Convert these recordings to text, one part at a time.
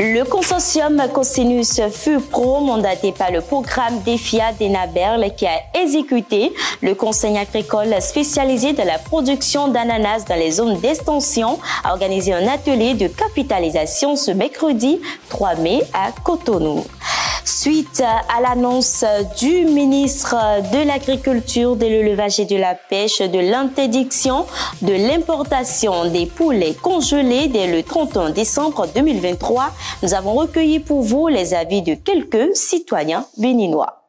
Le consortium Cosinus FUPRO, mandaté par le programme DEFIA d'ENABERL, qui a exécuté le conseil agricole spécialisé de la production d'ananas dans les zones d'extension, a organisé un atelier de capitalisation ce mercredi 3 mai à Cotonou. Suite à l'annonce du ministre de l'Agriculture, de l'Élevage et de la Pêche de l'interdiction de l'importation des poulets congelés dès le 31 décembre 2023, nous avons recueilli pour vous les avis de quelques citoyens béninois.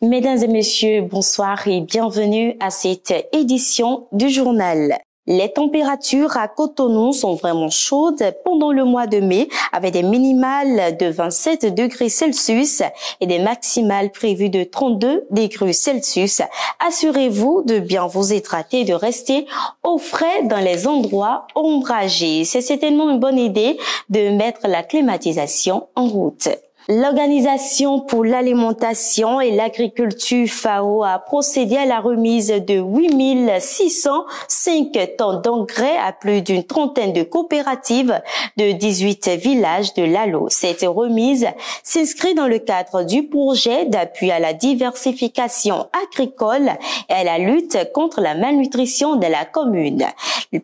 Mesdames et messieurs, bonsoir et bienvenue à cette édition du journal. Les températures à Cotonou sont vraiment chaudes pendant le mois de mai, avec des minimales de 27 degrés Celsius et des maximales prévues de 32 degrés Celsius. Assurez-vous de bien vous hydrater et de rester au frais dans les endroits ombragés. C'est certainement une bonne idée de mettre la climatisation en route. L'Organisation pour l'alimentation et l'agriculture FAO a procédé à la remise de 8605 tonnes d'engrais à plus d'une trentaine de coopératives de 18 villages de l'Alo. Cette remise s'inscrit dans le cadre du projet d'appui à la diversification agricole et à la lutte contre la malnutrition de la commune.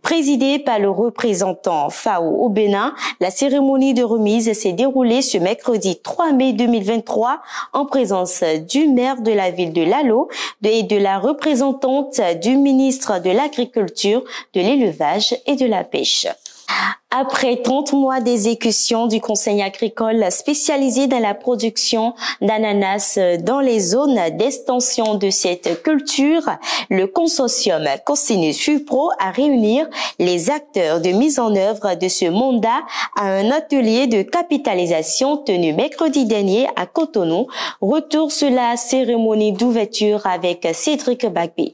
Présidée par le représentant FAO au Bénin, la cérémonie de remise s'est déroulée ce mercredi 3 mai 2023 en présence du maire de la ville de Lalo et de la représentante du ministre de l'Agriculture, de l'Élevage et de la Pêche. Après 30 mois d'exécution du conseil agricole spécialisé dans la production d'ananas dans les zones d'extension de cette culture, le consortium Cosinus FUPRO a réuni les acteurs de mise en œuvre de ce mandat à un atelier de capitalisation tenu mercredi dernier à Cotonou. Retour sur la cérémonie d'ouverture avec Cédric Bagbe.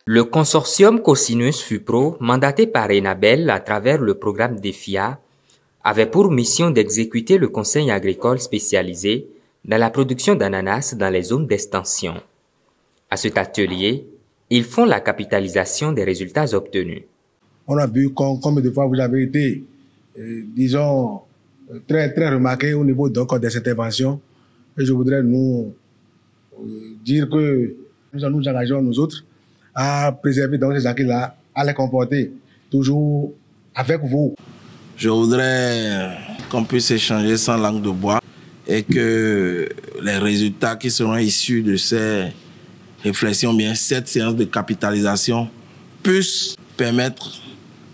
Le consortium Cosinus FUPRO, mandaté par ENABERL à travers le programme DEFIA, avait pour mission d'exécuter le conseil agricole spécialisé dans la production d'ananas dans les zones d'extension. À cet atelier, ils font la capitalisation des résultats obtenus. On a vu combien de fois vous avez été, disons, très remarqué au niveau donc de cette intervention. Et je voudrais nous dire que nous engageons nous autres à préserver donc ces acquis-là, à les comporter toujours avec vous. Je voudrais qu'on puisse échanger sans langue de bois et que les résultats qui seront issus de ces réflexions, bien cette séance de capitalisation, puissent permettre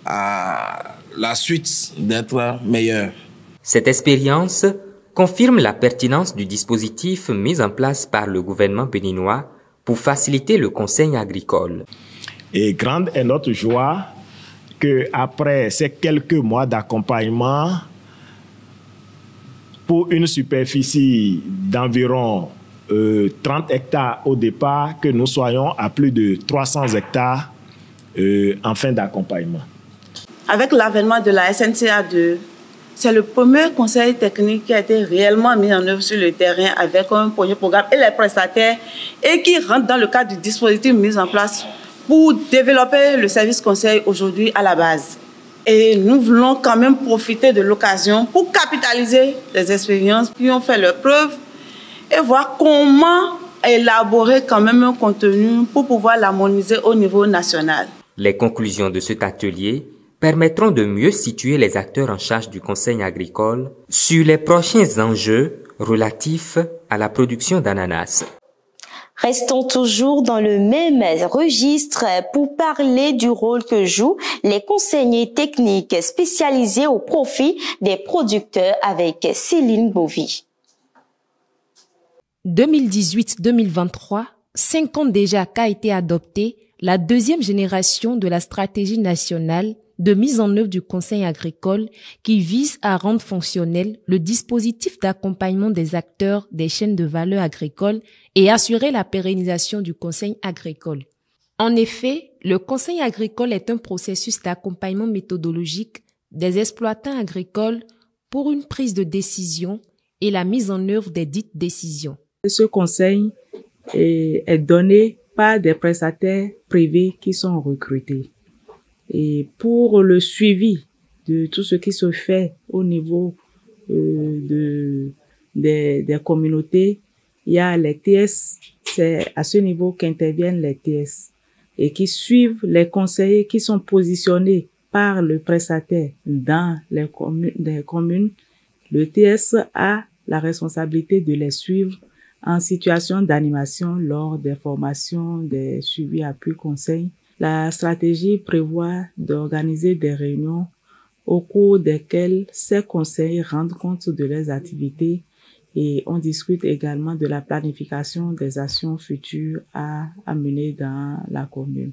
à la suite d'être meilleure. Cette expérience confirme la pertinence du dispositif mis en place par le gouvernement béninois pour faciliter le conseil agricole. Et grande est notre joie qu'après ces quelques mois d'accompagnement, pour une superficie d'environ 30 hectares au départ, que nous soyons à plus de 300 hectares en fin d'accompagnement. Avec l'avènement de la SNCA2, c'est le premier conseil technique qui a été réellement mis en œuvre sur le terrain avec un projet programme et les prestataires et qui rentre dans le cadre du dispositif mis en place pour développer le service conseil aujourd'hui à la base. Et nous voulons quand même profiter de l'occasion pour capitaliser les expériences qui ont fait leurs preuves et voir comment élaborer quand même un contenu pour pouvoir l'harmoniser au niveau national. Les conclusions de cet atelier permettront de mieux situer les acteurs en charge du conseil agricole sur les prochains enjeux relatifs à la production d'ananas. Restons toujours dans le même registre pour parler du rôle que jouent les conseillers techniques spécialisés au profit des producteurs avec Céline Bovy. 2018-2023, 5 ans déjà qu'a été adoptée la deuxième génération de la stratégie nationale de mise en œuvre du conseil agricole qui vise à rendre fonctionnel le dispositif d'accompagnement des acteurs des chaînes de valeur agricole et assurer la pérennisation du conseil agricole. En effet, le conseil agricole est un processus d'accompagnement méthodologique des exploitants agricoles pour une prise de décision et la mise en œuvre des dites décisions. Ce conseil est donné par des prestataires privés qui sont recrutés. Et pour le suivi de tout ce qui se fait au niveau des communautés, il y a les TS, c'est à ce niveau qu'interviennent les TS et qui suivent les conseillers qui sont positionnés par le prestataire dans les communes. Le TS a la responsabilité de les suivre en situation d'animation lors des formations, des suivis appui conseils. La stratégie prévoit d'organiser des réunions au cours desquelles ces conseils rendent compte de leurs activités et on discute également de la planification des actions futures à mener dans la commune.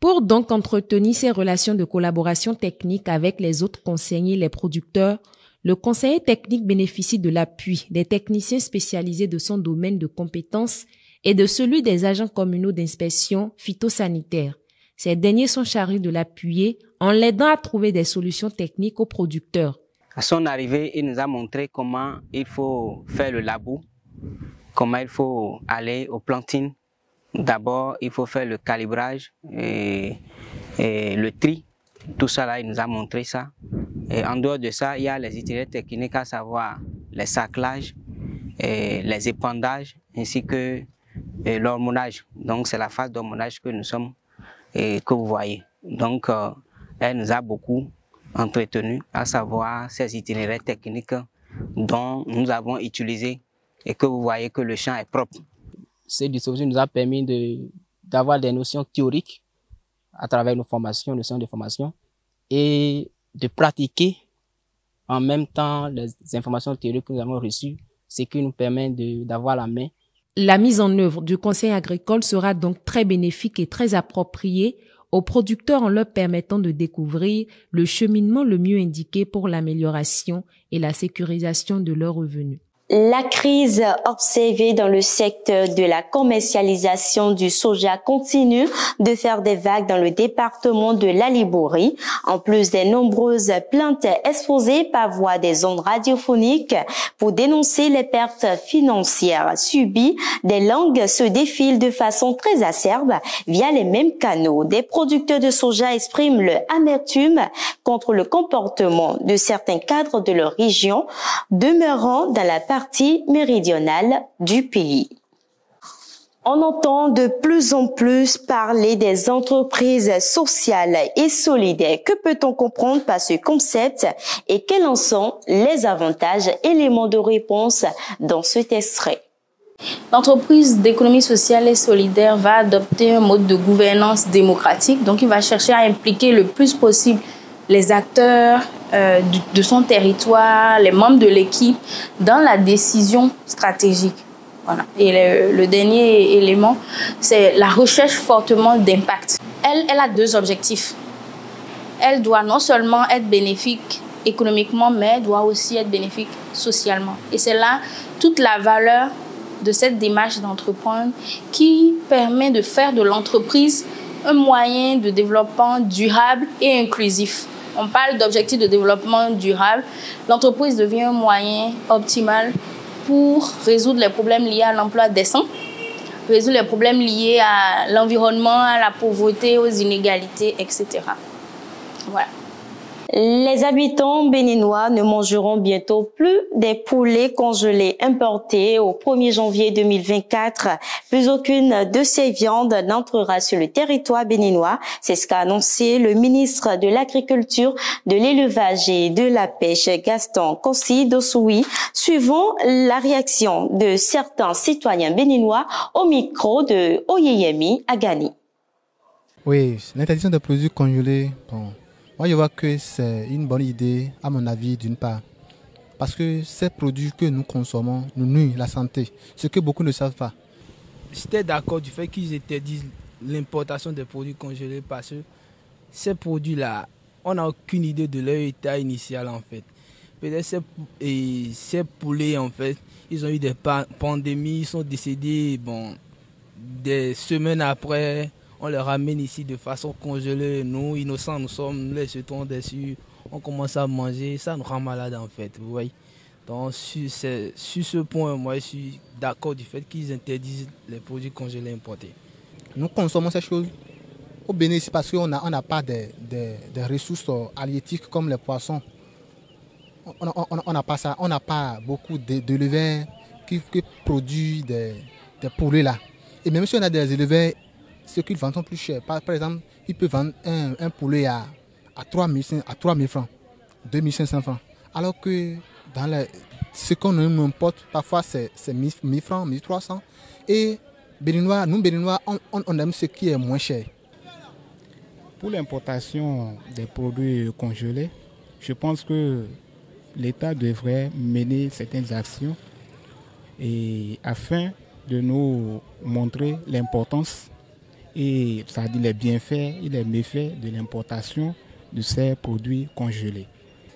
Pour donc entretenir ces relations de collaboration technique avec les autres conseillers et les producteurs, le conseiller technique bénéficie de l'appui des techniciens spécialisés de son domaine de compétences et de celui des agents communaux d'inspection phytosanitaire. Ces derniers sont chargés de l'appuyer en l'aidant à trouver des solutions techniques aux producteurs. À son arrivée, il nous a montré comment il faut faire le labour, comment il faut aller au planting. D'abord, il faut faire le calibrage et le tri. Tout ça, là, il nous a montré ça. Et en dehors de ça, il y a les itinéraires techniques, à savoir les saclages, les épandages, ainsi que l'hormonage. Donc, c'est la phase d'hormonage que nous sommes et que vous voyez. Donc, elle nous a beaucoup entretenu, à savoir ces itinéraires techniques dont nous avons utilisé et que vous voyez que le champ est propre. Ces dispositifs nous a permis d'avoir des notions théoriques à travers nos formations, notions de formation, et de pratiquer en même temps les informations théoriques que nous avons reçues, ce qui nous permet d'avoir la main. La mise en œuvre du conseil agricole sera donc très bénéfique et très appropriée aux producteurs en leur permettant de découvrir le cheminement le mieux indiqué pour l'amélioration et la sécurisation de leurs revenus. La crise observée dans le secteur de la commercialisation du soja continue de faire des vagues dans le département de la Lipoury. En plus des nombreuses plaintes exposées par voie des ondes radiophoniques pour dénoncer les pertes financières subies, des langues se défilent de façon très acerbe via les mêmes canaux. Des producteurs de soja expriment leur amertume contre le comportement de certains cadres de leur région demeurant dans la partie méridionale du pays. On entend de plus en plus parler des entreprises sociales et solidaires. Que peut-on comprendre par ce concept et quels en sont les avantages? Éléments de réponse dans cet extrait. L'entreprise d'économie sociale et solidaire va adopter un mode de gouvernance démocratique. Donc, il va chercher à impliquer le plus possible les acteurs de son territoire, les membres de l'équipe dans la décision stratégique. Voilà. Et le dernier élément, c'est la recherche fortement d'impact. Elle a deux objectifs. Elle doit non seulement être bénéfique économiquement, mais elle doit aussi être bénéfique socialement. Et c'est là toute la valeur de cette démarche d'entreprendre qui permet de faire de l'entreprise un moyen de développement durable et inclusif. On parle d'objectifs de développement durable. L'entreprise devient un moyen optimal pour résoudre les problèmes liés à l'emploi décent, résoudre les problèmes liés à l'environnement, à la pauvreté, aux inégalités, etc. Voilà. Les habitants béninois ne mangeront bientôt plus des poulets congelés importés au 1er janvier 2024. Plus aucune de ces viandes n'entrera sur le territoire béninois. C'est ce qu'a annoncé le ministre de l'Agriculture, de l'Élevage et de la Pêche, Gaston Kossi-Dossoui, suivant la réaction de certains citoyens béninois au micro de Oyeyemi Agani. Oui, l'interdiction des produits congelés, moi, je vois que c'est une bonne idée, à mon avis, d'une part. Parce que ces produits que nous consommons nous nuisent la santé, ce que beaucoup ne savent pas. J'étais d'accord du fait qu'ils interdisent l'importation des produits congelés parce que ces produits-là, on n'a aucune idée de leur état initial, en fait. Peut-être ces poulets, en fait, ils ont eu des pandémies, ils sont décédés, des semaines après. On les ramène ici de façon congelée. Nous, innocents, nous sommes, nous les jetons dessus. On commence à manger. Ça nous rend malade, en fait. Vous voyez. Donc, sur ce point, moi, je suis d'accord du fait qu'ils interdisent les produits congelés importés. nous consommons ces choses au bénéfice parce qu'on n'a pas des ressources halieutiques comme les poissons. On n'a pas ça. On n'a pas beaucoup d'éleveurs qui produisent des poulets là. Et même si on a des éleveurs, ceux qui vendent plus cher. Par exemple, ils peuvent vendre un poulet à 3 000 francs, 2 500 francs. Alors que dans ce qu'on importe, parfois c'est 1 000 francs, 1 300. Et nous, Béninois, on aime ce qui est moins cher. Pour l'importation des produits congelés, je pense que l'État devrait mener certaines actions afin de nous montrer l'importance et c'est-à-dire les bienfaits et les méfaits de l'importation de ces produits congelés.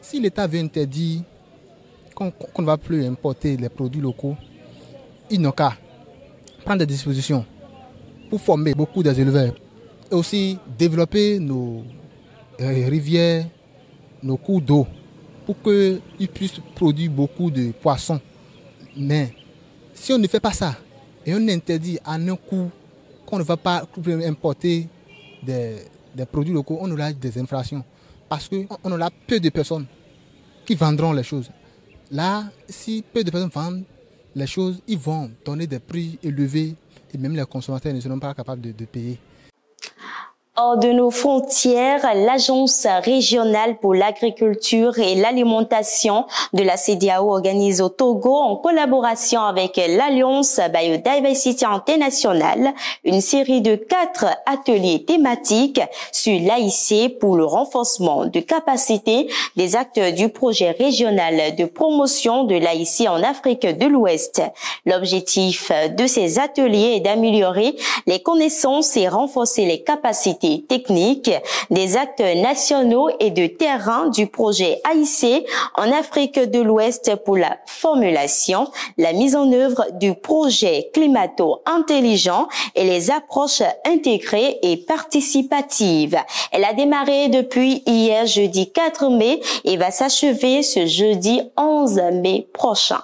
Si l'État veut interdire qu'on ne va plus importer les produits locaux, il n'a qu'à prendre des dispositions pour former beaucoup des éleveurs et aussi développer nos rivières, nos cours d'eau pour qu'ils puissent produire beaucoup de poissons. Mais si on ne fait pas ça et on interdit à un coût qu'on ne va pas importer des produits locaux, on aura des infractions parce qu'on aura peu de personnes qui vendront les choses. Là, si peu de personnes vendent les choses, ils vont donner des prix élevés et même les consommateurs ne seront pas capables de payer. Hors de nos frontières, l'Agence régionale pour l'agriculture et l'alimentation de la CEDEAO organise au Togo, en collaboration avec l'Alliance Biodiversity Internationale, une série de 4 ateliers thématiques sur l'AIC pour le renforcement de capacité des acteurs du projet régional de promotion de l'AIC en Afrique de l'Ouest. L'objectif de ces ateliers est d'améliorer les connaissances et renforcer les capacités techniques des acteurs nationaux et de terrain du projet AIC en Afrique de l'Ouest pour la formulation, la mise en œuvre du projet climato-intelligent et les approches intégrées et participatives. Elle a démarré depuis hier jeudi 4 mai et va s'achever ce jeudi 11 mai prochain.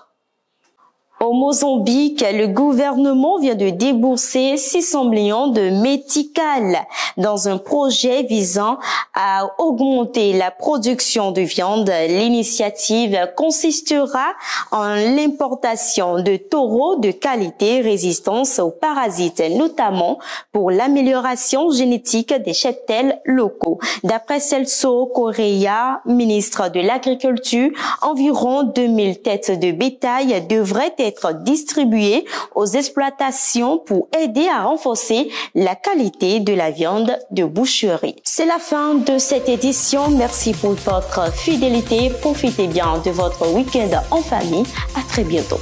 Au Mozambique, le gouvernement vient de débourser 600 millions de méticales dans un projet visant à augmenter la production de viande. L'initiative consistera en l'importation de taureaux de qualité résistance aux parasites, notamment pour l'amélioration génétique des cheptels locaux. D'après Celso Correa, ministre de l'Agriculture, environ 2000 têtes de bétail devraient être distribuées aux exploitations pour aider à renforcer la qualité de la viande de boucherie. C'est la fin de cette édition. Merci pour votre fidélité. Profitez bien de votre week-end en famille. À très bientôt.